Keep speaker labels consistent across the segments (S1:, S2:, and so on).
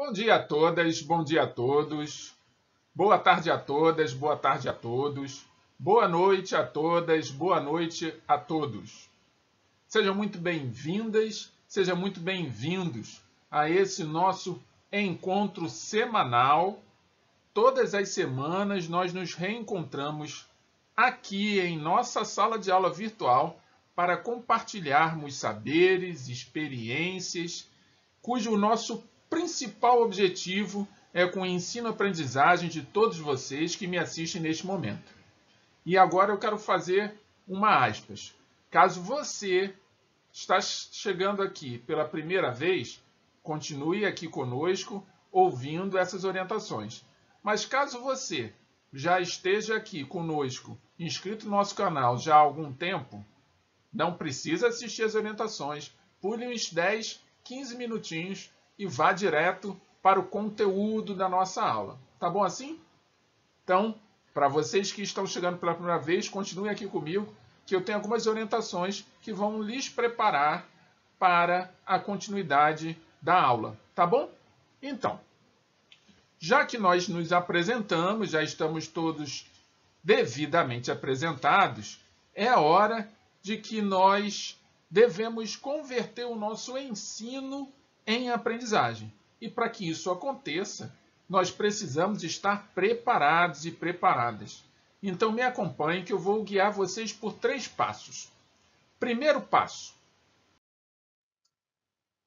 S1: Bom dia a todas, bom dia a todos. Boa tarde a todas, boa tarde a todos. Boa noite a todas, boa noite a todos. Sejam muito bem-vindas, sejam muito bem-vindos a esse nosso encontro semanal. Todas as semanas nós nos reencontramos aqui em nossa sala de aula virtual para compartilharmos saberes, experiências, cujo nosso principal objetivo é com o ensino-aprendizagem de todos vocês que me assistem neste momento. E agora eu quero fazer uma aspas. Caso você está chegando aqui pela primeira vez, continue aqui conosco ouvindo essas orientações. Mas caso você já esteja aqui conosco, inscrito no nosso canal já há algum tempo, não precisa assistir as orientações, pule uns 10, 15 minutinhos e vá direto para o conteúdo da nossa aula. Tá bom assim? Então, para vocês que estão chegando pela primeira vez, continuem aqui comigo, que eu tenho algumas orientações que vão lhes preparar para a continuidade da aula. Tá bom? Então, já que nós nos apresentamos, já estamos todos devidamente apresentados, é a hora de que nós devemos converter o nosso ensino em aprendizagem. E para que isso aconteça, nós precisamos estar preparados e preparadas. Então me acompanhe que eu vou guiar vocês por 3 passos. Primeiro passo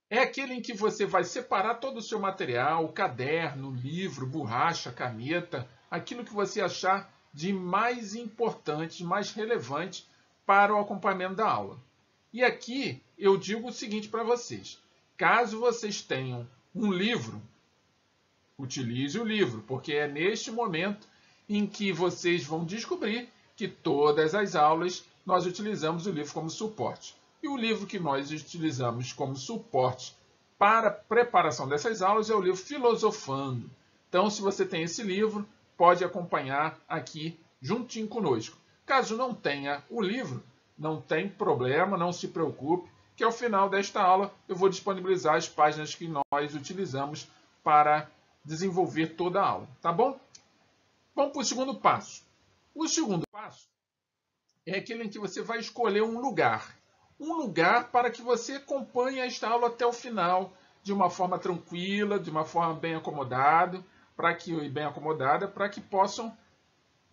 S1: é aquele em que você vai separar todo o seu material, caderno, livro, borracha, caneta, aquilo que você achar de mais importante, mais relevante para o acompanhamento da aula. E aqui eu digo o seguinte para vocês. Caso vocês tenham um livro, utilize o livro, porque é neste momento em que vocês vão descobrir que todas as aulas nós utilizamos o livro como suporte. E o livro que nós utilizamos como suporte para a preparação dessas aulas é o livro Filosofando. Então, se você tem esse livro, pode acompanhar aqui juntinho conosco. Caso não tenha o livro, não tem problema, não se preocupe, que ao final desta aula eu vou disponibilizar as páginas que nós utilizamos para desenvolver toda a aula, tá bom? Vamos para o segundo passo. O segundo passo é aquele em que você vai escolher um lugar para que você acompanhe esta aula até o final, de uma forma tranquila, de uma forma bem acomodada, para que possam,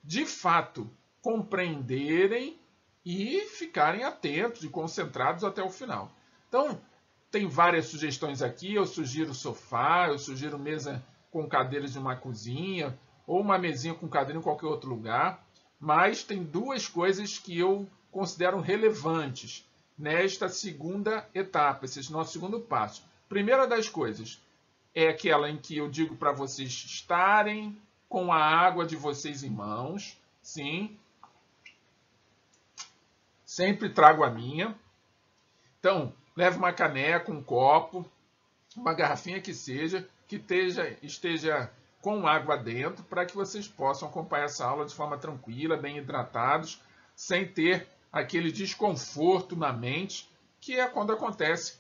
S1: de fato, compreenderem e ficarem atentos e concentrados até o final. Então, tem várias sugestões aqui. Eu sugiro sofá, eu sugiro mesa com cadeiras de uma cozinha, ou uma mesinha com cadeira em qualquer outro lugar. Mas tem 2 coisas que eu considero relevantes nesta segunda etapa, esse nosso segundo passo. Primeira das coisas é aquela em que eu digo para vocês estarem com a água de vocês em mãos. Sim, sempre trago a minha. Então, leve uma caneca, um copo, uma garrafinha que seja, que esteja com água dentro, para que vocês possam acompanhar essa aula de forma tranquila, bem hidratados, sem ter aquele desconforto na mente, que é quando acontece.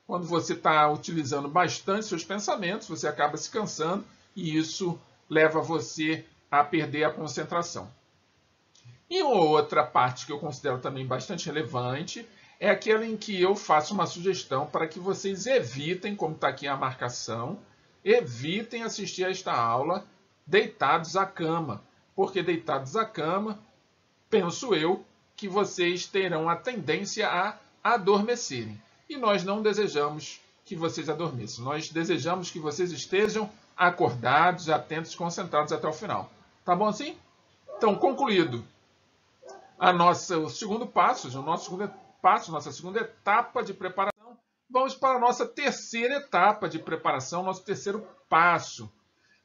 S1: Quando você está utilizando bastante seus pensamentos, você acaba se cansando e isso leva você a perder a concentração. E outra parte que eu considero também bastante relevante é aquela em que eu faço uma sugestão para que vocês evitem, como está aqui a marcação, evitem assistir a esta aula deitados à cama. Porque deitados à cama, penso eu, que vocês terão a tendência a adormecerem. E nós não desejamos que vocês adormeçam. Nós desejamos que vocês estejam acordados, atentos, concentrados até o final. Tá bom assim? Então, concluído o segundo passo, nossa segunda etapa de preparação, vamos para a nossa terceira etapa de preparação, nosso terceiro passo.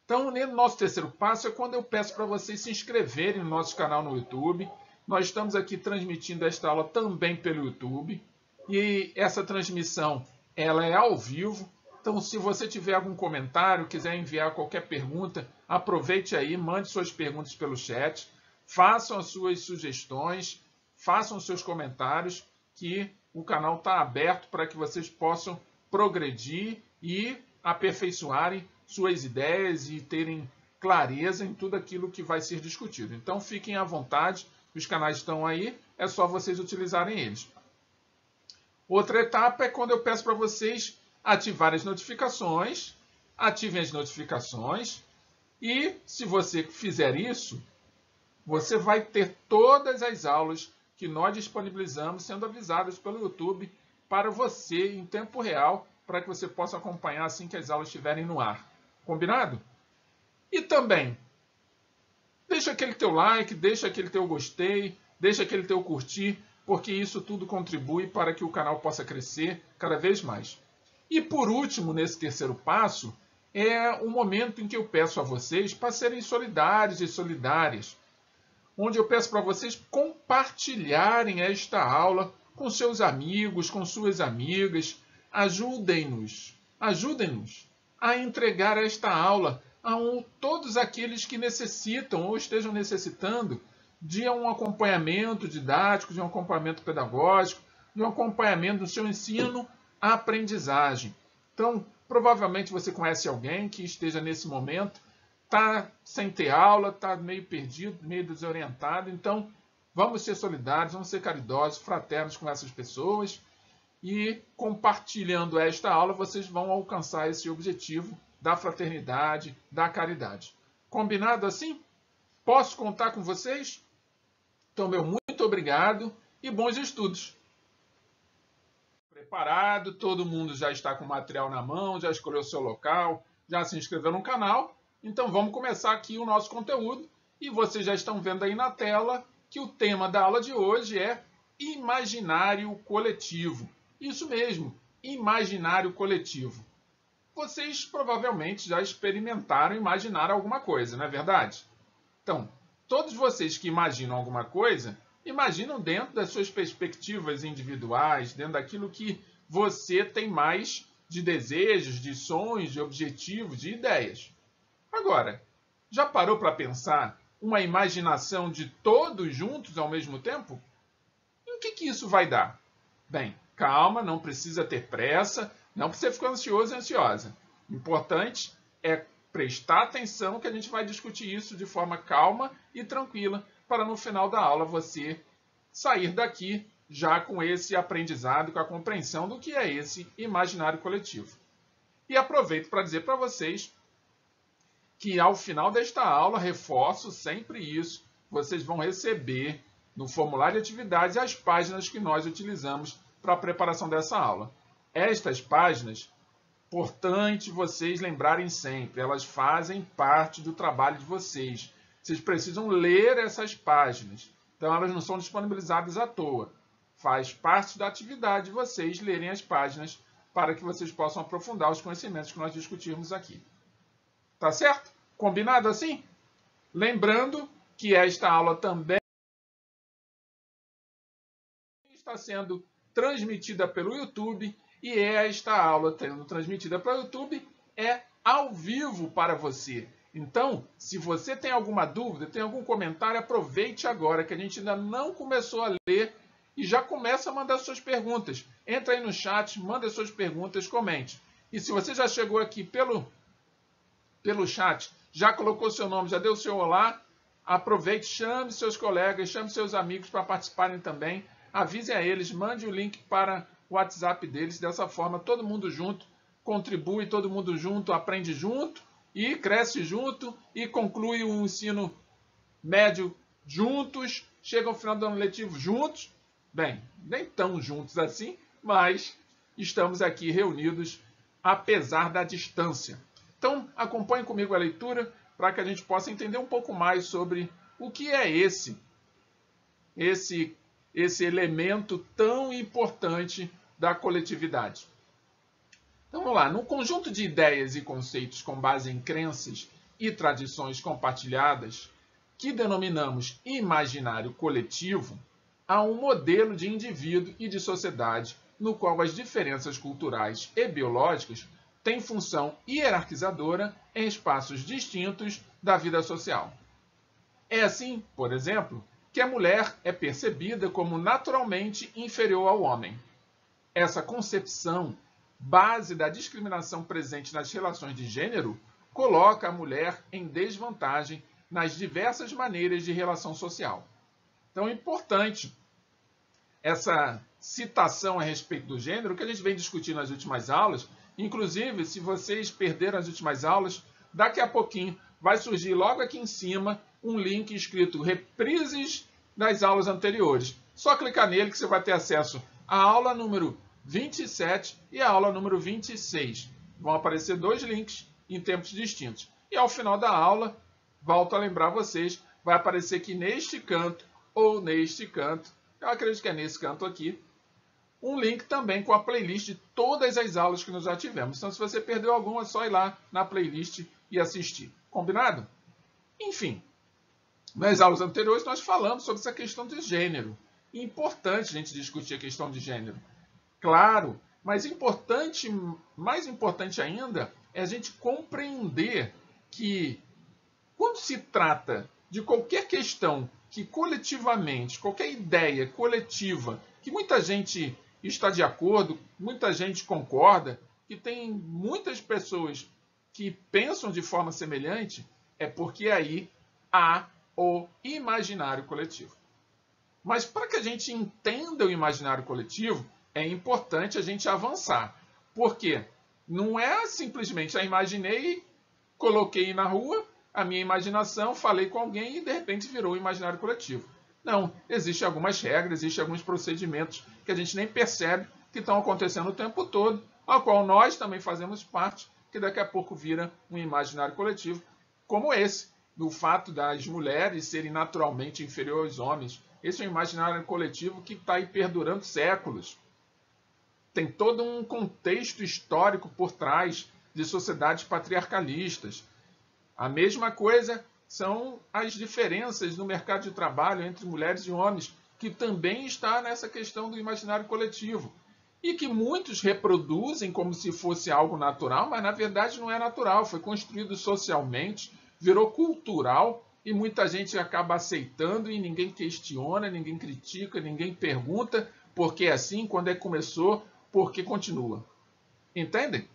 S1: Então, no nosso terceiro passo é quando eu peço para vocês se inscreverem no nosso canal no YouTube. Nós estamos aqui transmitindo esta aula também pelo YouTube. E essa transmissão ela é ao vivo. Então, se você tiver algum comentário, quiser enviar qualquer pergunta, aproveite aí, mande suas perguntas pelo chat. Façam as suas sugestões, façam os seus comentários, que o canal está aberto para que vocês possam progredir e aperfeiçoarem suas ideias e terem clareza em tudo aquilo que vai ser discutido. Então, fiquem à vontade, os canais estão aí, é só vocês utilizarem eles. Outra etapa é quando eu peço para vocês ativarem as notificações, ativem as notificações, e se você fizer isso, você vai ter todas as aulas que nós disponibilizamos sendo avisadas pelo YouTube para você em tempo real, para que você possa acompanhar assim que as aulas estiverem no ar. Combinado? E também, deixa aquele teu like, deixa aquele teu gostei, deixa aquele teu curtir, porque isso tudo contribui para que o canal possa crescer cada vez mais. E por último, nesse terceiro passo, é o momento em que eu peço a vocês para serem solidários e solidárias, onde eu peço para vocês compartilharem esta aula com seus amigos, com suas amigas. Ajudem-nos a entregar esta aula a todos aqueles que necessitam ou estejam necessitando de um acompanhamento didático, de um acompanhamento pedagógico, de um acompanhamento do seu ensino à aprendizagem. Então, provavelmente você conhece alguém que esteja nesse momento, está sem ter aula, está meio perdido, meio desorientado. Então, vamos ser solidários, vamos ser caridosos, fraternos com essas pessoas. E compartilhando esta aula, vocês vão alcançar esse objetivo da fraternidade, da caridade. Combinado assim? Posso contar com vocês? Então, meu muito obrigado e bons estudos. Preparado, todo mundo já está com o material na mão, já escolheu o seu local, já se inscreveu no canal. Então, vamos começar aqui o nosso conteúdo. E vocês já estão vendo aí na tela que o tema da aula de hoje é imaginário coletivo. Isso mesmo, imaginário coletivo. Vocês provavelmente já experimentaram imaginar alguma coisa, não é verdade? Então, todos vocês que imaginam alguma coisa, imaginam dentro das suas perspectivas individuais, dentro daquilo que você tem mais de desejos, de sonhos, de objetivos, de ideias. Agora, já parou para pensar uma imaginação de todos juntos ao mesmo tempo? E o que isso vai dar? Bem, calma, não precisa ter pressa, não precisa ficar ansioso e ansiosa. O importante é prestar atenção que a gente vai discutir isso de forma calma e tranquila, para no final da aula você sair daqui já com esse aprendizado, com a compreensão do que é esse imaginário coletivo. E aproveito para dizer para vocês que ao final desta aula, reforço sempre isso, vocês vão receber no formulário de atividades as páginas que nós utilizamos para a preparação dessa aula. Estas páginas, importante vocês lembrarem sempre, elas fazem parte do trabalho de vocês. Vocês precisam ler essas páginas. Então, elas não são disponibilizadas à toa. Faz parte da atividade de vocês lerem as páginas para que vocês possam aprofundar os conhecimentos que nós discutirmos aqui. Tá certo? Combinado assim? Lembrando que esta aula também está sendo transmitida pelo YouTube e esta aula sendo transmitida pelo YouTube é ao vivo para você. Então, se você tem alguma dúvida, tem algum comentário, aproveite agora que a gente ainda não começou a ler e já começa a mandar suas perguntas. Entra aí no chat, manda suas perguntas, comente. E se você já chegou aqui pelo chat, já colocou seu nome, já deu seu olá, aproveite, chame seus colegas, chame seus amigos para participarem também. Avise a eles, mande o link para o WhatsApp deles. Dessa forma, todo mundo junto contribui, todo mundo junto aprende junto e cresce junto e conclui o ensino médio juntos, chega ao final do ano letivo juntos. Bem, nem tão juntos assim, mas estamos aqui reunidos apesar da distância. Então, acompanhe comigo a leitura para que a gente possa entender um pouco mais sobre o que é esse elemento tão importante da coletividade. Então, vamos lá. No conjunto de ideias e conceitos com base em crenças e tradições compartilhadas, que denominamos imaginário coletivo, há um modelo de indivíduo e de sociedade no qual as diferenças culturais e biológicas têm função hierarquizadora em espaços distintos da vida social. É assim, por exemplo, que a mulher é percebida como naturalmente inferior ao homem. Essa concepção base da discriminação presente nas relações de gênero coloca a mulher em desvantagem nas diversas maneiras de relação social. Então é importante essa citação a respeito do gênero que a gente vem discutindo nas últimas aulas. Inclusive, se vocês perderam as últimas aulas, daqui a pouquinho vai surgir logo aqui em cima um link escrito reprises das aulas anteriores. Só clicar nele que você vai ter acesso à aula número 27 e à aula número 26. Vão aparecer dois links em tempos distintos. E ao final da aula, volto a lembrar vocês, vai aparecer que neste canto ou neste canto, eu acredito que é nesse canto aqui, um link também com a playlist de todas as aulas que nós já tivemos. Então, se você perdeu alguma, é só ir lá na playlist e assistir. Combinado? Enfim, nas aulas anteriores nós falamos sobre essa questão de gênero. É importante a gente discutir a questão de gênero. Claro, mas mais importante ainda é a gente compreender que quando se trata de qualquer questão que coletivamente, qualquer ideia coletiva, que muita gente está de acordo, muita gente concorda, que tem muitas pessoas que pensam de forma semelhante, é porque aí há o imaginário coletivo. Mas para que a gente entenda o imaginário coletivo, é importante a gente avançar. Por quê? Não é simplesmente imaginei, coloquei na rua, a minha imaginação, falei com alguém e de repente virou o imaginário coletivo. Não, existem algumas regras, existem alguns procedimentos que a gente nem percebe que estão acontecendo o tempo todo, ao qual nós também fazemos parte, que daqui a pouco vira um imaginário coletivo, como esse, do fato das mulheres serem naturalmente inferiores aos homens. Esse é um imaginário coletivo que está aí perdurando séculos. Tem todo um contexto histórico por trás de sociedades patriarcalistas. A mesma coisa são as diferenças no mercado de trabalho entre mulheres e homens, que também está nessa questão do imaginário coletivo. E que muitos reproduzem como se fosse algo natural, mas na verdade não é natural, foi construído socialmente, virou cultural e muita gente acaba aceitando e ninguém questiona, ninguém critica, ninguém pergunta por que é assim, quando é que começou, por que continua. Entendem?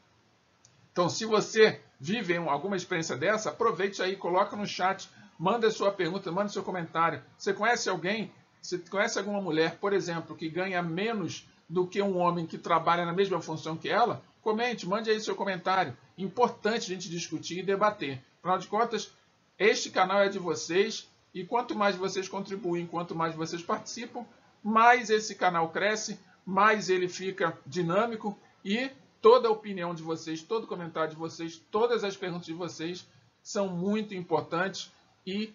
S1: Então, se você vive alguma experiência dessa, aproveite aí, coloca no chat, manda a sua pergunta, manda seu comentário. Você conhece alguém, você conhece alguma mulher, por exemplo, que ganha menos do que um homem que trabalha na mesma função que ela? Comente, mande aí seu comentário. Importante a gente discutir e debater. Afinal de contas, este canal é de vocês e quanto mais vocês contribuem, quanto mais vocês participam, mais esse canal cresce, mais ele fica dinâmico e toda a opinião de vocês, todo comentário de vocês, todas as perguntas de vocês são muito importantes e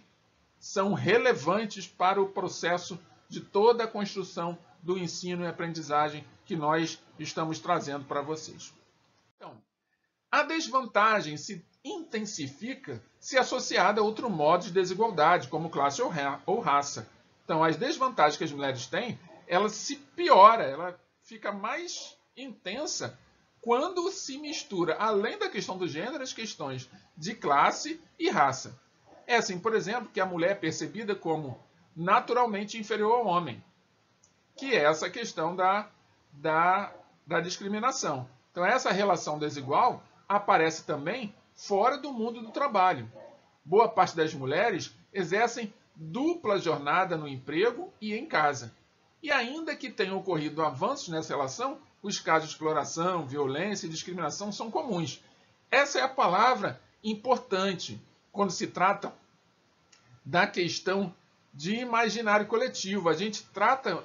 S1: são relevantes para o processo de toda a construção do ensino e aprendizagem que nós estamos trazendo para vocês. Então, a desvantagem se intensifica se associada a outro modo de desigualdade, como classe ou raça. Então, as desvantagens que as mulheres têm, ela se piora, ela fica mais intensa quando se mistura, além da questão do gênero, as questões de classe e raça. É assim, por exemplo, que a mulher é percebida como naturalmente inferior ao homem, que é essa questão da discriminação. Então, essa relação desigual aparece também fora do mundo do trabalho. Boa parte das mulheres exercem dupla jornada no emprego e em casa. E ainda que tenham ocorrido avanços nessa relação, os casos de exploração, violência e discriminação são comuns. Essa é a palavra importante quando se trata da questão de imaginário coletivo. A gente trata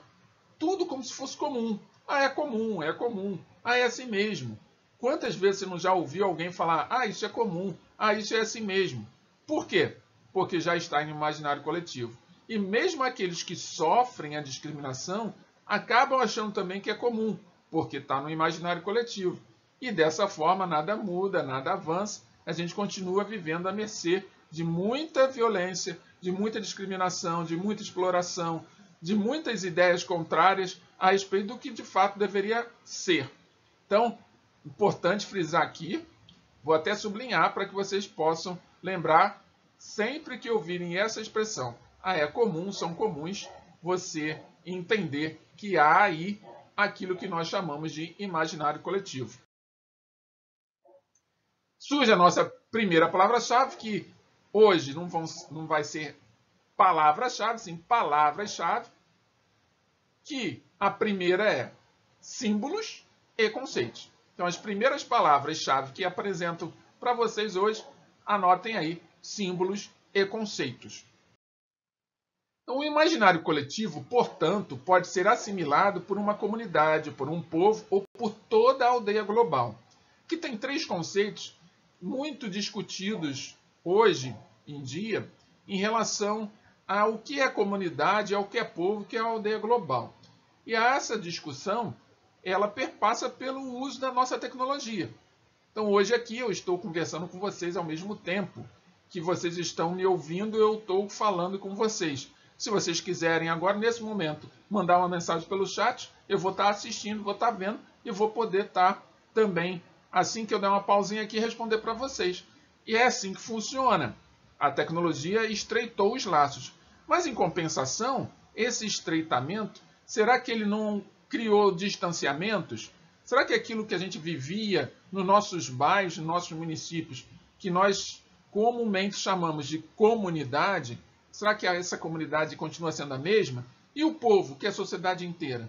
S1: tudo como se fosse comum. Ah, é comum, é comum. Ah, é assim mesmo. Quantas vezes você não já ouviu alguém falar, ah, isso é comum, ah, isso é assim mesmo? Por quê? Porque já está no imaginário coletivo. E mesmo aqueles que sofrem a discriminação acabam achando também que é comum, porque está no imaginário coletivo. E dessa forma nada muda, nada avança, a gente continua vivendo à mercê de muita violência, de muita discriminação, de muita exploração, de muitas ideias contrárias a respeito do que de fato deveria ser. Então, importante frisar aqui, vou até sublinhar para que vocês possam lembrar sempre que ouvirem essa expressão. Ah, é comum, são comuns, você entender que há aí aquilo que nós chamamos de imaginário coletivo. surge a nossa primeira palavra-chave, que hoje não vai ser palavra-chave, sim palavras-chave, que a primeira é símbolos e conceitos. Então, as primeiras palavras-chave que apresento para vocês hoje, anotem aí, símbolos e conceitos. Então, o imaginário coletivo, portanto, pode ser assimilado por uma comunidade, por um povo ou por toda a aldeia global, que tem três conceitos muito discutidos hoje em dia em relação ao que é comunidade, ao que é povo, o que é a aldeia global. E essa discussão, ela perpassa pelo uso da nossa tecnologia. Então, hoje aqui eu estou conversando com vocês ao mesmo tempo que vocês estão me ouvindo, eu estou falando com vocês. Se vocês quiserem agora, nesse momento, mandar uma mensagem pelo chat, eu vou estar assistindo, vou estar vendo e vou poder estar também, assim que eu der uma pausinha aqui, responder para vocês. E é assim que funciona. A tecnologia estreitou os laços. Mas, em compensação, esse estreitamento, será que ele não criou distanciamentos? Será que aquilo que a gente vivia nos nossos bairros, nos nossos municípios, que nós comumente chamamos de comunidade, será que essa comunidade continua sendo a mesma? E o povo, que é a sociedade inteira?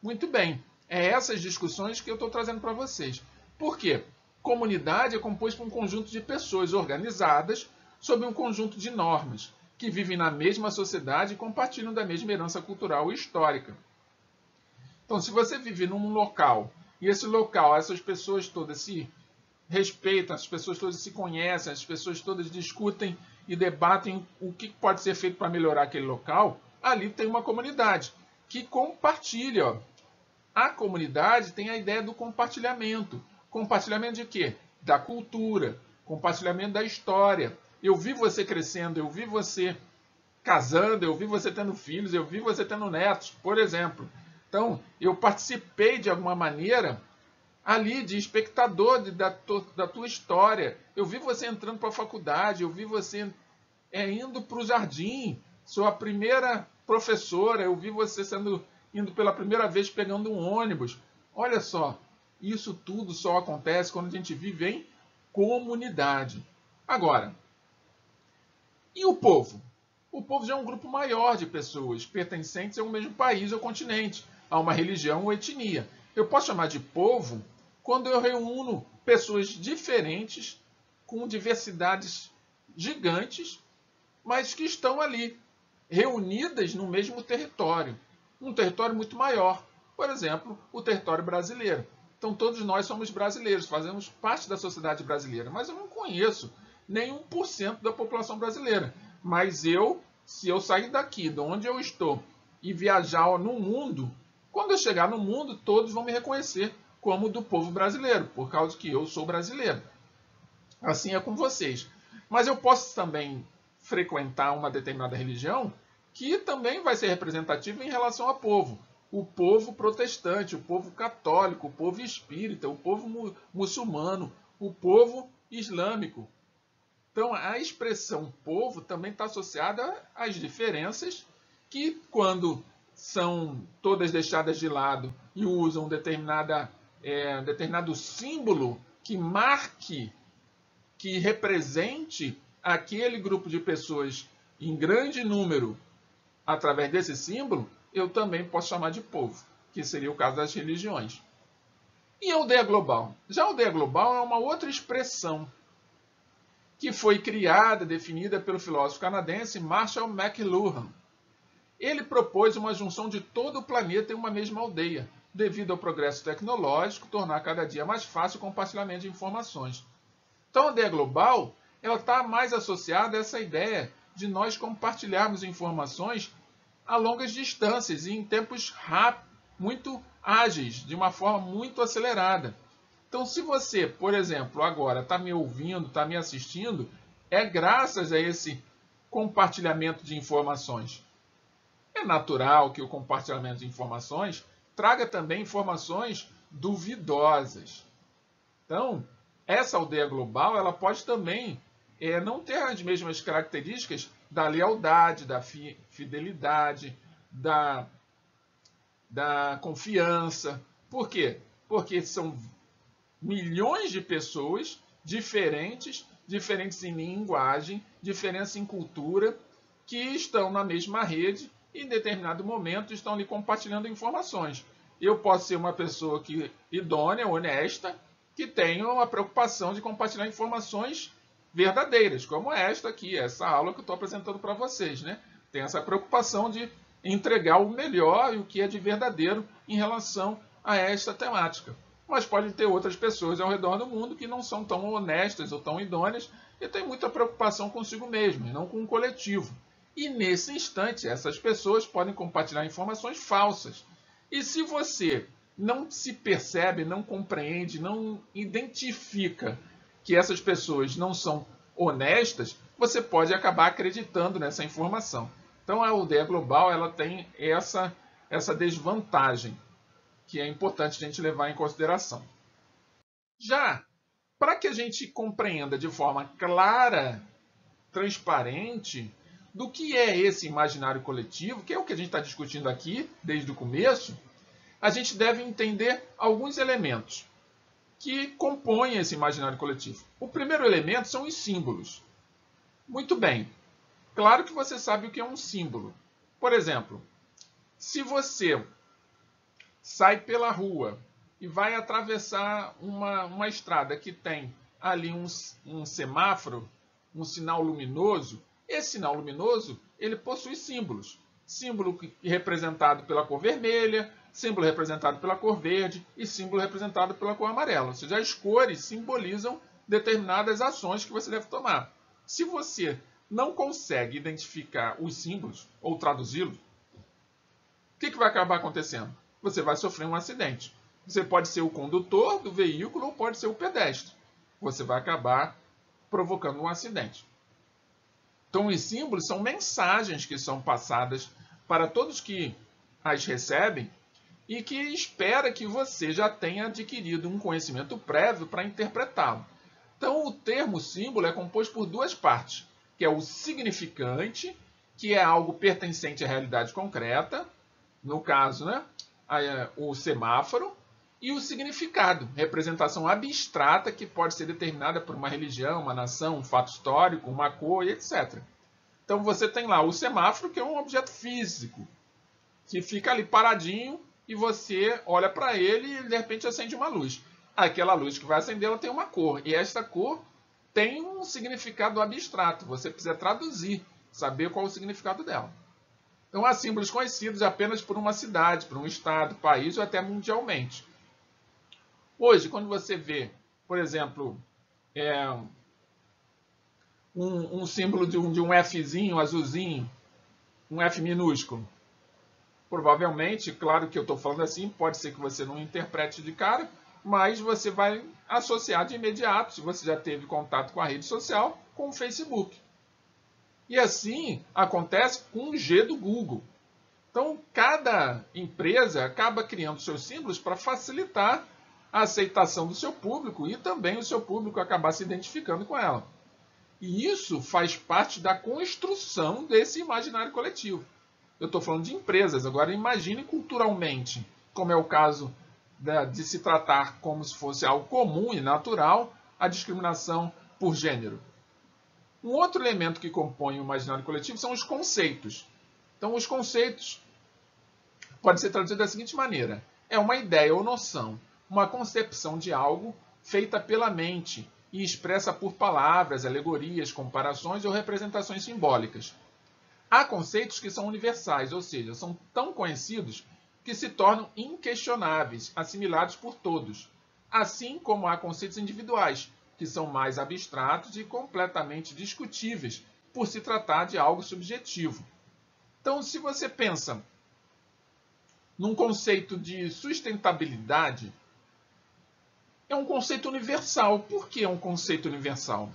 S1: Muito bem, é essas discussões que eu estou trazendo para vocês. Por quê? Comunidade é composta por um conjunto de pessoas organizadas sob um conjunto de normas, que vivem na mesma sociedade e compartilham da mesma herança cultural e histórica. Então, se você vive num local, e esse local, essas pessoas todas se respeitam, as pessoas todas se conhecem, as pessoas todas discutem e debatem o que pode ser feito para melhorar aquele local, ali tem uma comunidade que compartilha. A comunidade tem a ideia do compartilhamento. Compartilhamento de quê? Da cultura, compartilhamento da história. Eu vi você crescendo, eu vi você casando, eu vi você tendo filhos, eu vi você tendo netos, por exemplo. Então, eu participei de alguma maneira ali de espectador da tua história. Eu vi você entrando para a faculdade, eu vi você indo para o jardim, sua primeira professora, eu vi você indo pela primeira vez pegando um ônibus. Olha só, isso tudo só acontece quando a gente vive em comunidade. Agora, e o povo? O povo já é um grupo maior de pessoas pertencentes a um mesmo país ou continente, a uma religião ou etnia. Eu posso chamar de povo quando eu reúno pessoas diferentes, com diversidades gigantes, mas que estão ali, reunidas no mesmo território. Um território muito maior. Por exemplo, o território brasileiro. Então, todos nós somos brasileiros, fazemos parte da sociedade brasileira. Mas eu não conheço nem 1% da população brasileira. Mas se eu sair daqui, de onde eu estou, e viajar no mundo, quando eu chegar no mundo, todos vão me reconhecer como do povo brasileiro, por causa que eu sou brasileiro. Assim é com vocês. Mas eu posso também frequentar uma determinada religião que também vai ser representativa em relação ao povo. O povo protestante, o povo católico, o povo espírita, o povo muçulmano, o povo islâmico. Então, a expressão povo também está associada às diferenças que, quando são todas deixadas de lado e usam determinado símbolo que marque, que represente aquele grupo de pessoas em grande número através desse símbolo, eu também posso chamar de povo, que seria o caso das religiões. E a aldeia global? Já a aldeia global é uma outra expressão que foi criada, definida pelo filósofo canadense Marshall McLuhan. Ele propôs uma junção de todo o planeta em uma mesma aldeia, devido ao progresso tecnológico, tornar cada dia mais fácil o compartilhamento de informações. Então, a aldeia global está mais associada a essa ideia de nós compartilharmos informações a longas distâncias e em tempos rápidos, muito ágeis, de uma forma muito acelerada. Então, se você, por exemplo, agora está me ouvindo, está me assistindo, é graças a esse compartilhamento de informações. É natural que o compartilhamento de informações traga também informações duvidosas. Então, essa aldeia global ela pode também não ter as mesmas características da lealdade, da fidelidade, da confiança. Por quê? Porque são milhões de pessoas diferentes em linguagem, diferentes em cultura, que estão na mesma rede e em determinado momento estão ali compartilhando informações. Eu posso ser uma pessoa idônea, honesta, que tenha uma preocupação de compartilhar informações verdadeiras, como esta aqui, essa aula que eu estou apresentando para vocês, né? Tem essa preocupação de entregar o melhor e o que é de verdadeiro em relação a esta temática. Mas pode ter outras pessoas ao redor do mundo que não são tão honestas ou tão idôneas e têm muita preocupação consigo mesmo, e não com o coletivo. E nesse instante, essas pessoas podem compartilhar informações falsas. E se você não se percebe, não compreende, não identifica que essas pessoas não são honestas, você pode acabar acreditando nessa informação. Então a aldeia global ela tem essa desvantagem, que é importante a gente levar em consideração. Já para que a gente compreenda de forma clara, transparente, do que é esse imaginário coletivo, que é o que a gente está discutindo aqui desde o começo, a gente deve entender alguns elementos que compõem esse imaginário coletivo. O primeiro elemento são os símbolos. Muito bem, claro que você sabe o que é um símbolo. Por exemplo, se você sai pela rua e vai atravessar uma estrada que tem ali um semáforo, um sinal luminoso, esse sinal luminoso ele possui símbolos. Símbolo representado pela cor vermelha, símbolo representado pela cor verde e símbolo representado pela cor amarela. Ou seja, as cores simbolizam determinadas ações que você deve tomar. Se você não consegue identificar os símbolos ou traduzi-los, o que vai acabar acontecendo? Você vai sofrer um acidente. Você pode ser o condutor do veículo ou pode ser o pedestre. Você vai acabar provocando um acidente. Então, os símbolos são mensagens que são passadas para todos que as recebem e que espera que você já tenha adquirido um conhecimento prévio para interpretá-lo. Então, o termo símbolo é composto por duas partes, que é o significante, que é algo pertencente à realidade concreta, no caso, né, o semáforo, e o significado, representação abstrata que pode ser determinada por uma religião, uma nação, um fato histórico, uma cor, etc. Então você tem lá o semáforo, que é um objeto físico, que fica ali paradinho e você olha para ele e de repente acende uma luz. Aquela luz que vai acender, ela tem uma cor, e esta cor tem um significado abstrato. Você precisa traduzir, saber qual é o significado dela. Então há símbolos conhecidos apenas por uma cidade, por um estado, país ou até mundialmente. Hoje, quando você vê, por exemplo, um símbolo de um Fzinho azulzinho, um F minúsculo, provavelmente, claro que eu estou falando assim, pode ser que você não interprete de cara, mas você vai associar de imediato, se você já teve contato com a rede social, com o Facebook. E assim acontece com o G do Google. Então, cada empresa acaba criando seus símbolos para facilitar a aceitação do seu público e também o seu público acabar se identificando com ela. E isso faz parte da construção desse imaginário coletivo. Eu estou falando de empresas, agora imagine culturalmente, como é o caso de se tratar como se fosse algo comum e natural, a discriminação por gênero. Um outro elemento que compõe o imaginário coletivo são os conceitos. Então, os conceitos podem ser traduzidos da seguinte maneira: é uma ideia ou noção, uma concepção de algo feita pela mente e expressa por palavras, alegorias, comparações ou representações simbólicas. Há conceitos que são universais, ou seja, são tão conhecidos que se tornam inquestionáveis, assimilados por todos, assim como há conceitos individuais, que são mais abstratos e completamente discutíveis, por se tratar de algo subjetivo. Então, se você pensa num conceito de sustentabilidade, é um conceito universal. Por que é um conceito universal?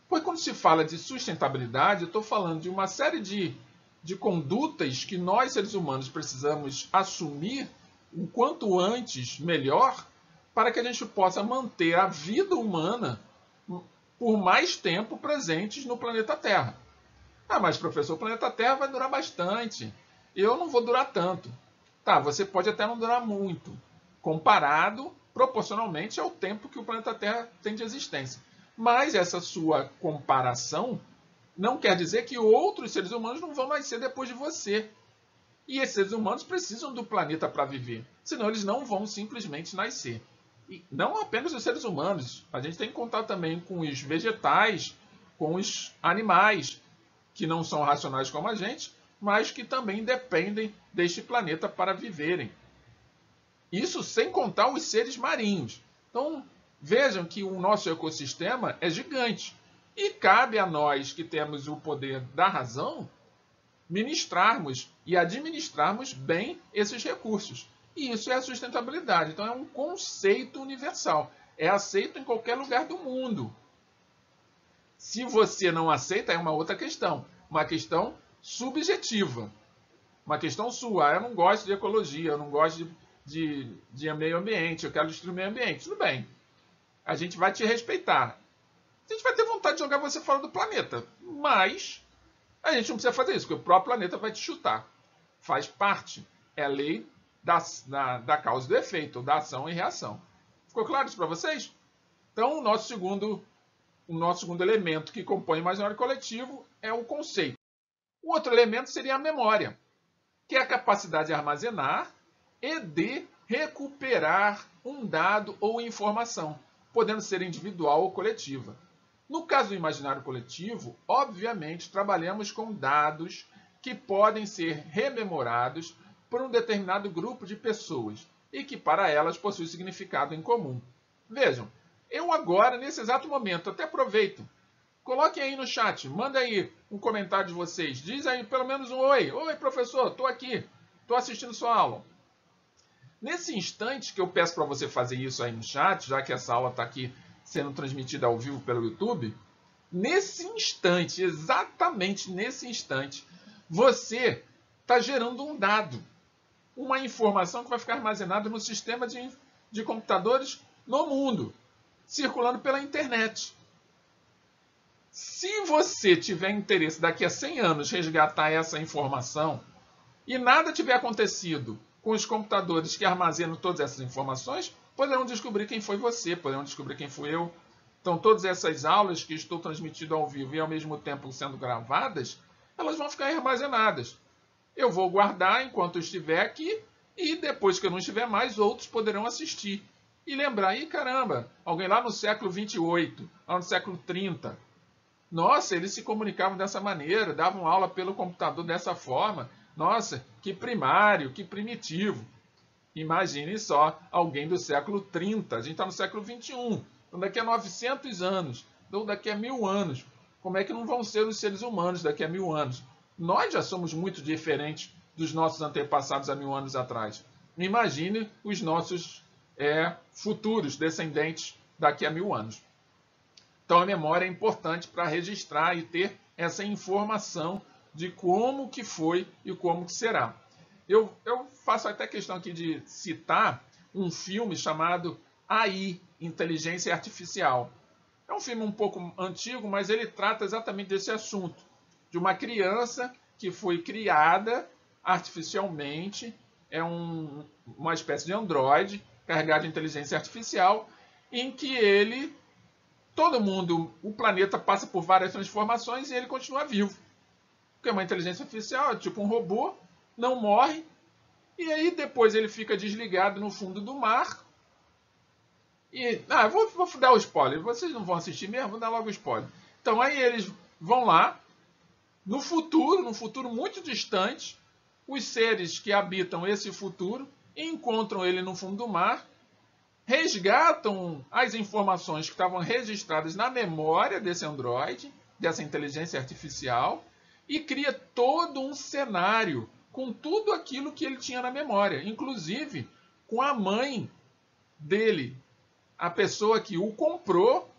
S1: Porque quando se fala de sustentabilidade, eu estou falando de uma série de condutas que nós, seres humanos, precisamos assumir o quanto antes melhor para que a gente possa manter a vida humana por mais tempo presentes no planeta Terra. Ah, mas professor, o planeta Terra vai durar bastante. Eu não vou durar tanto. Tá, você pode até não durar muito, comparado proporcionalmente ao tempo que o planeta Terra tem de existência. Mas essa sua comparação não quer dizer que outros seres humanos não vão nascer depois de você. E esses seres humanos precisam do planeta para viver, senão eles não vão simplesmente nascer. E não apenas os seres humanos, a gente tem que contar também com os vegetais, com os animais, que não são racionais como a gente, mas que também dependem deste planeta para viverem. Isso sem contar os seres marinhos. Então, vejam que o nosso ecossistema é gigante. E cabe a nós que temos o poder da razão ministrarmos e administrarmos bem esses recursos. E isso é a sustentabilidade. Então, é um conceito universal. É aceito em qualquer lugar do mundo. Se você não aceita, é uma outra questão. Uma questão subjetiva. Uma questão sua. Eu não gosto de ecologia, eu não gosto de meio ambiente, eu quero destruir o meio ambiente. Tudo bem. A gente vai te respeitar. A gente vai ter vontade de jogar você fora do planeta. Mas a gente não precisa fazer isso, porque o próprio planeta vai te chutar. Faz parte. É a lei da causa e do efeito, da ação e reação. Ficou claro isso para vocês? Então, o nosso segundo elemento que compõe o imaginário coletivo é o conceito. O outro elemento seria a memória, que é a capacidade de armazenar e de recuperar um dado ou informação, podendo ser individual ou coletiva. No caso do imaginário coletivo, obviamente, trabalhamos com dados que podem ser rememorados por um determinado grupo de pessoas e que para elas possui significado em comum. Vejam, eu agora, nesse exato momento, até aproveito. Coloquem aí no chat, manda aí um comentário de vocês. Diz aí pelo menos um oi. Oi, professor, estou aqui. Estou assistindo sua aula. Nesse instante que eu peço para você fazer isso aí no chat, já que essa aula está aqui sendo transmitida ao vivo pelo YouTube, nesse instante, exatamente nesse instante, você está gerando um dado, uma informação que vai ficar armazenada no sistema de computadores no mundo, circulando pela internet. Se você tiver interesse daqui a 100 anos resgatar essa informação e nada tiver acontecido com os computadores que armazenam todas essas informações, poderão descobrir quem foi você, poderão descobrir quem fui eu. Então, todas essas aulas que estou transmitindo ao vivo e ao mesmo tempo sendo gravadas, elas vão ficar armazenadas. Eu vou guardar enquanto eu estiver aqui e depois que eu não estiver mais, outros poderão assistir. E lembrar, caramba, alguém lá no século 28, lá no século 30, nossa, eles se comunicavam dessa maneira, davam aula pelo computador dessa forma. Nossa, que primário, que primitivo. Imagine só, alguém do século 30, a gente está no século 21, então daqui a 900 anos, então daqui a 1000 anos, como é que não vão ser os seres humanos daqui a 1000 anos? Nós já somos muito diferentes dos nossos antepassados há 1000 anos atrás. Imagine os nossos futuros descendentes daqui a 1000 anos. Então a memória é importante para registrar e ter essa informação de como que foi e como que será. Eu faço até questão aqui de citar um filme chamado AI, Inteligência Artificial. É um filme um pouco antigo, mas ele trata exatamente desse assunto. De uma criança que foi criada artificialmente, é uma espécie de androide carregado de inteligência artificial, em que o planeta passa por várias transformações e ele continua vivo. Porque é uma inteligência artificial, é tipo um robô, não morre, e aí depois ele fica desligado no fundo do mar. E, vou dar o spoiler, vocês não vão assistir mesmo, vou dar logo o spoiler. Então aí eles vão lá, no futuro muito distante, os seres que habitam esse futuro encontram ele no fundo do mar, resgatam as informações que estavam registradas na memória desse androide, dessa inteligência artificial, e cria todo um cenário com tudo aquilo que ele tinha na memória, inclusive com a mãe dele, a pessoa que o comprou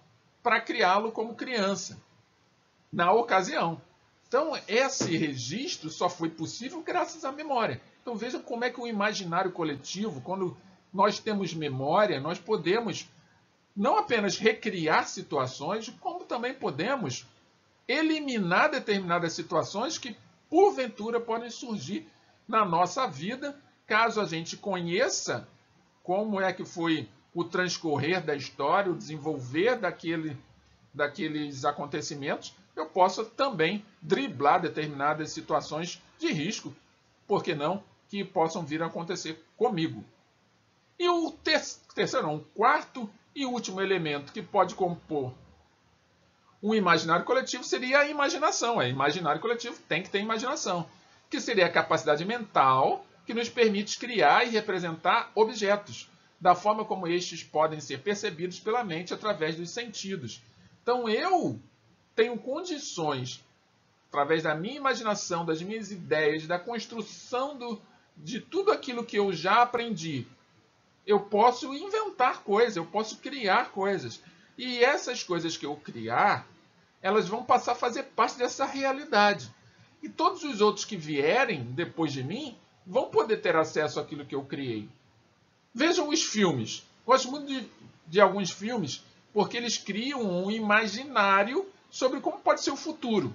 S1: para criá-lo como criança, na ocasião. Então, esse registro só foi possível graças à memória. Então, vejam como é que o imaginário coletivo, quando nós temos memória, nós podemos não apenas recriar situações, como também podemos eliminar determinadas situações que, porventura, podem surgir na nossa vida, caso a gente conheça como é que foi o transcorrer da história, o desenvolver daqueles acontecimentos, eu posso também driblar determinadas situações de risco, por que não, que possam vir a acontecer comigo. E o quarto e último elemento que pode compor um imaginário coletivo seria a imaginação. Imaginário coletivo tem que ter imaginação, que seria a capacidade mental que nos permite criar e representar objetos, da forma como estes podem ser percebidos pela mente através dos sentidos. Então eu tenho condições, através da minha imaginação, das minhas ideias, da construção de tudo aquilo que eu já aprendi, eu posso inventar coisas, eu posso criar coisas. E essas coisas que eu criar, elas vão passar a fazer parte dessa realidade. E todos os outros que vierem depois de mim vão poder ter acesso àquilo que eu criei. Vejam os filmes. Gosto muito de alguns filmes porque eles criam um imaginário sobre como pode ser o futuro.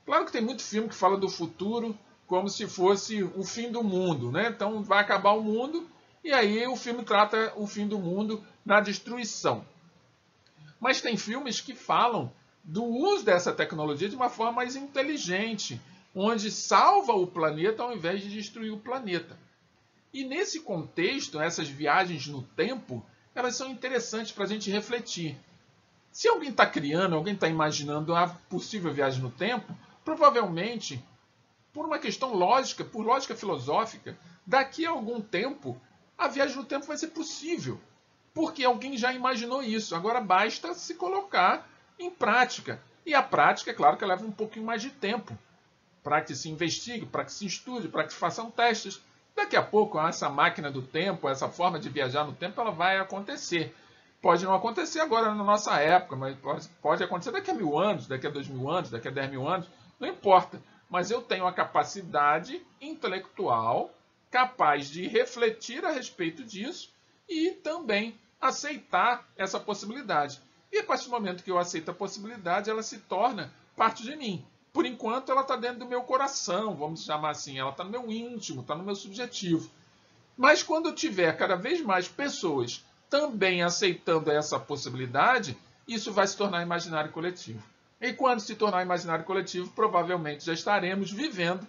S1: Claro que tem muito filme que fala do futuro como se fosse o fim do mundo, né? Então vai acabar o mundo e aí o filme trata o fim do mundo na destruição. Mas tem filmes que falam do uso dessa tecnologia de uma forma mais inteligente, onde salva o planeta ao invés de destruir o planeta. E nesse contexto, essas viagens no tempo, elas são interessantes para a gente refletir. Se alguém está criando, alguém está imaginando uma possível viagem no tempo, provavelmente, por uma questão lógica, por lógica filosófica, daqui a algum tempo, a viagem no tempo vai ser possível. Porque alguém já imaginou isso. Agora basta se colocar em prática. E a prática, é claro que leva um pouquinho mais de tempo. Para que se investigue, para que se estude, para que se façam testes. Daqui a pouco, essa máquina do tempo, essa forma de viajar no tempo, ela vai acontecer. Pode não acontecer agora na nossa época, mas pode acontecer daqui a 1000 anos, daqui a 2000 anos, daqui a 10.000 anos, não importa. Mas eu tenho a capacidade intelectual capaz de refletir a respeito disso e também aceitar essa possibilidade. E a partir do momento que eu aceito a possibilidade, ela se torna parte de mim. Por enquanto, ela está dentro do meu coração, vamos chamar assim, ela está no meu íntimo, está no meu subjetivo. Mas quando eu tiver cada vez mais pessoas também aceitando essa possibilidade, isso vai se tornar imaginário coletivo. E quando se tornar imaginário coletivo, provavelmente já estaremos vivendo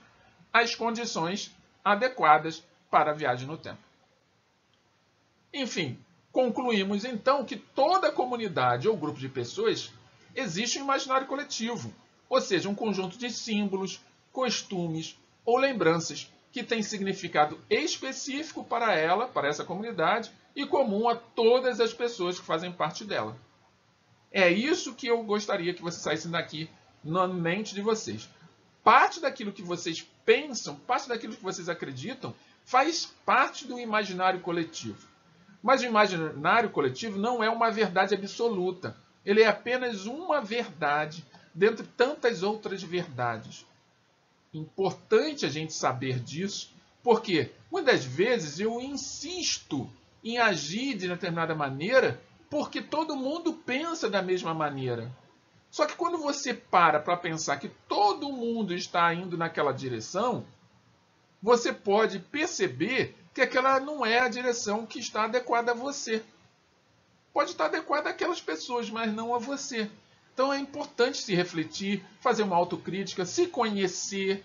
S1: as condições adequadas para a viagem no tempo. Enfim, concluímos então que toda comunidade ou grupo de pessoas existe um imaginário coletivo, ou seja, um conjunto de símbolos, costumes ou lembranças que tem significado específico para ela, para essa comunidade, e comum a todas as pessoas que fazem parte dela. É isso que eu gostaria que vocês saíssem daqui na mente de vocês. Parte daquilo que vocês pensam, parte daquilo que vocês acreditam, faz parte do imaginário coletivo. Mas o imaginário coletivo não é uma verdade absoluta. Ele é apenas uma verdade dentre tantas outras verdades. Importante a gente saber disso, porque muitas vezes eu insisto em agir de determinada maneira porque todo mundo pensa da mesma maneira. Só que quando você para pensar que todo mundo está indo naquela direção, você pode perceber que aquela não é a direção que está adequada a você. Pode estar adequada àquelas pessoas, mas não a você. Então é importante se refletir, fazer uma autocrítica, se conhecer,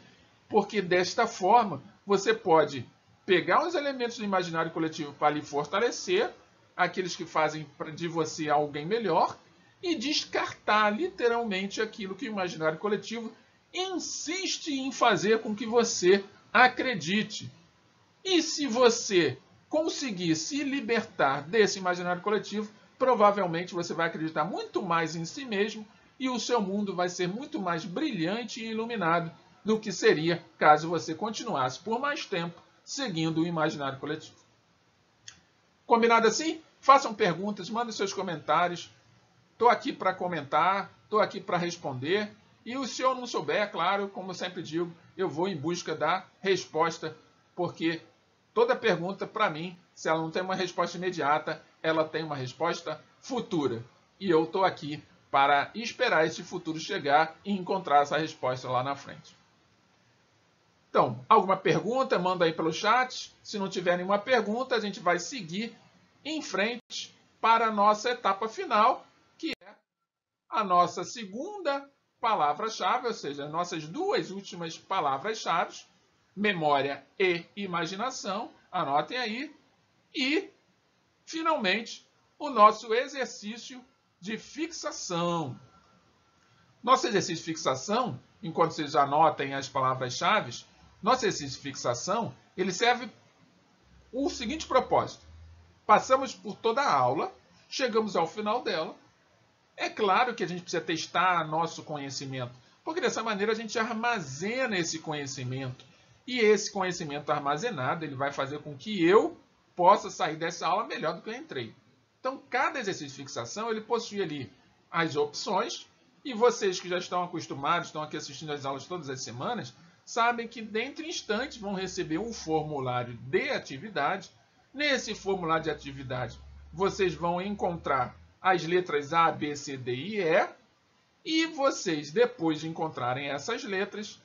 S1: porque desta forma você pode pegar os elementos do imaginário coletivo para lhe fortalecer, aqueles que fazem de você alguém melhor, e descartar literalmente aquilo que o imaginário coletivo insiste em fazer com que você acredite. E se você conseguir se libertar desse imaginário coletivo, provavelmente você vai acreditar muito mais em si mesmo e o seu mundo vai ser muito mais brilhante e iluminado do que seria caso você continuasse por mais tempo seguindo o imaginário coletivo. Combinado assim? Façam perguntas, mandem seus comentários. Estou aqui para comentar, estou aqui para responder. E se eu não souber, claro, como eu sempre digo, eu vou em busca da resposta, porque toda pergunta, para mim, se ela não tem uma resposta imediata, ela tem uma resposta futura. E eu estou aqui para esperar esse futuro chegar e encontrar essa resposta lá na frente. Então, alguma pergunta, manda aí pelo chat. Se não tiver nenhuma pergunta, a gente vai seguir em frente para a nossa etapa final, que é a nossa segunda palavra-chave, ou seja, as nossas duas últimas palavras-chave, memória e imaginação, anotem aí, e, finalmente, o nosso exercício de fixação. Nosso exercício de fixação, enquanto vocês anotem as palavras-chave, nosso exercício de fixação, ele serve o seguinte propósito. Passamos por toda a aula, chegamos ao final dela. É claro que a gente precisa testar nosso conhecimento, porque dessa maneira a gente armazena esse conhecimento. E esse conhecimento armazenado, ele vai fazer com que eu possa sair dessa aula melhor do que eu entrei. Então, cada exercício de fixação, ele possui ali as opções, e vocês que já estão acostumados, estão aqui assistindo as aulas todas as semanas, sabem que dentro de instantes vão receber um formulário de atividade. Nesse formulário de atividade, vocês vão encontrar as letras A, B, C, D e E, e vocês, depois de encontrarem essas letras,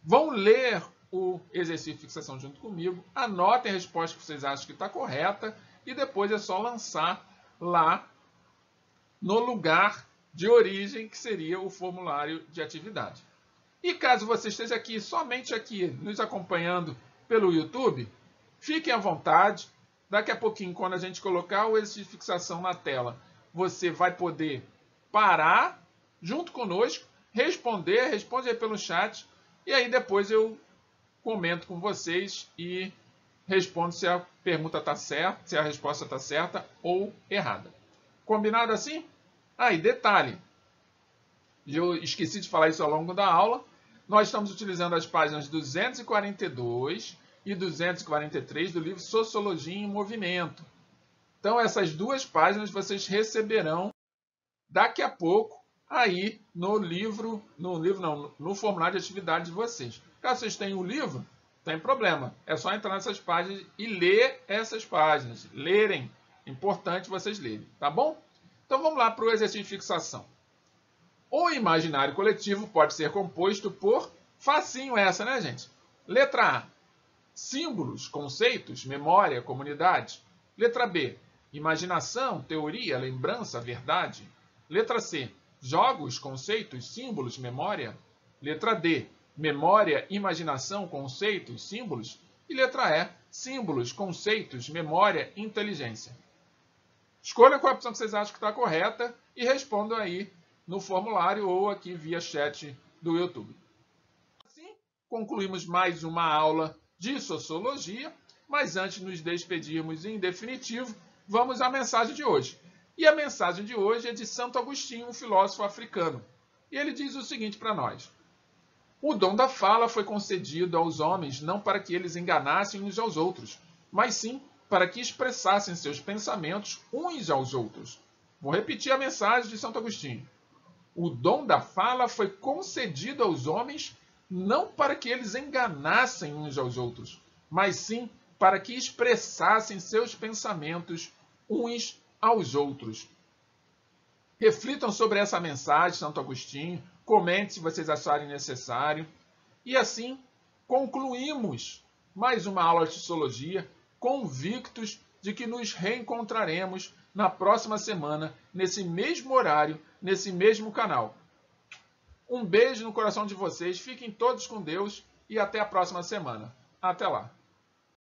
S1: vão ler o exercício de fixação junto comigo, anotem a resposta que vocês acham que está correta, e depois é só lançar lá no lugar de origem, que seria o formulário de atividade. E caso você esteja aqui, somente aqui, nos acompanhando pelo YouTube, fiquem à vontade. Daqui a pouquinho, quando a gente colocar o exercício de fixação na tela, você vai poder parar junto conosco, responde aí pelo chat, e aí depois eu comento com vocês e respondo se a pergunta está certa, se a resposta está certa ou errada. Combinado assim? Aí, detalhe, eu esqueci de falar isso ao longo da aula, nós estamos utilizando as páginas 242 e 243 do livro Sociologia em Movimento. Então, essas duas páginas vocês receberão daqui a pouco aí no formulário de atividade de vocês. Caso vocês tenham o livro, não tem problema. É só entrar nessas páginas e ler essas páginas. Lerem. É importante vocês lerem, tá bom? Então, vamos lá para o exercício de fixação. O imaginário coletivo pode ser composto por... Facinho essa, né, gente? Letra A. Símbolos, conceitos, memória, comunidade. Letra B. Imaginação, teoria, lembrança, verdade. Letra C. Jogos, conceitos, símbolos, memória. Letra D. Memória, imaginação, conceitos, símbolos. E letra E. Símbolos, conceitos, memória, inteligência. Escolha qual a opção que vocês acham que está correta e respondam aí no formulário ou aqui via chat do YouTube. Assim, concluímos mais uma aula de Sociologia, mas antes de nos despedirmos em definitivo, vamos à mensagem de hoje. E a mensagem de hoje é de Santo Agostinho, um filósofo africano. E ele diz o seguinte para nós. O dom da fala foi concedido aos homens não para que eles enganassem uns aos outros, mas sim para que expressassem seus pensamentos uns aos outros. Vou repetir a mensagem de Santo Agostinho. O dom da fala foi concedido aos homens não para que eles enganassem uns aos outros, mas sim para que expressassem seus pensamentos uns aos outros. Reflitam sobre essa mensagem, Santo Agostinho, comentem se vocês acharem necessário. E assim, concluímos mais uma aula de Sociologia, convictos de que nos reencontraremos na próxima semana, nesse mesmo horário, nesse mesmo canal. Um beijo no coração de vocês, fiquem todos com Deus e até a próxima semana. Até lá!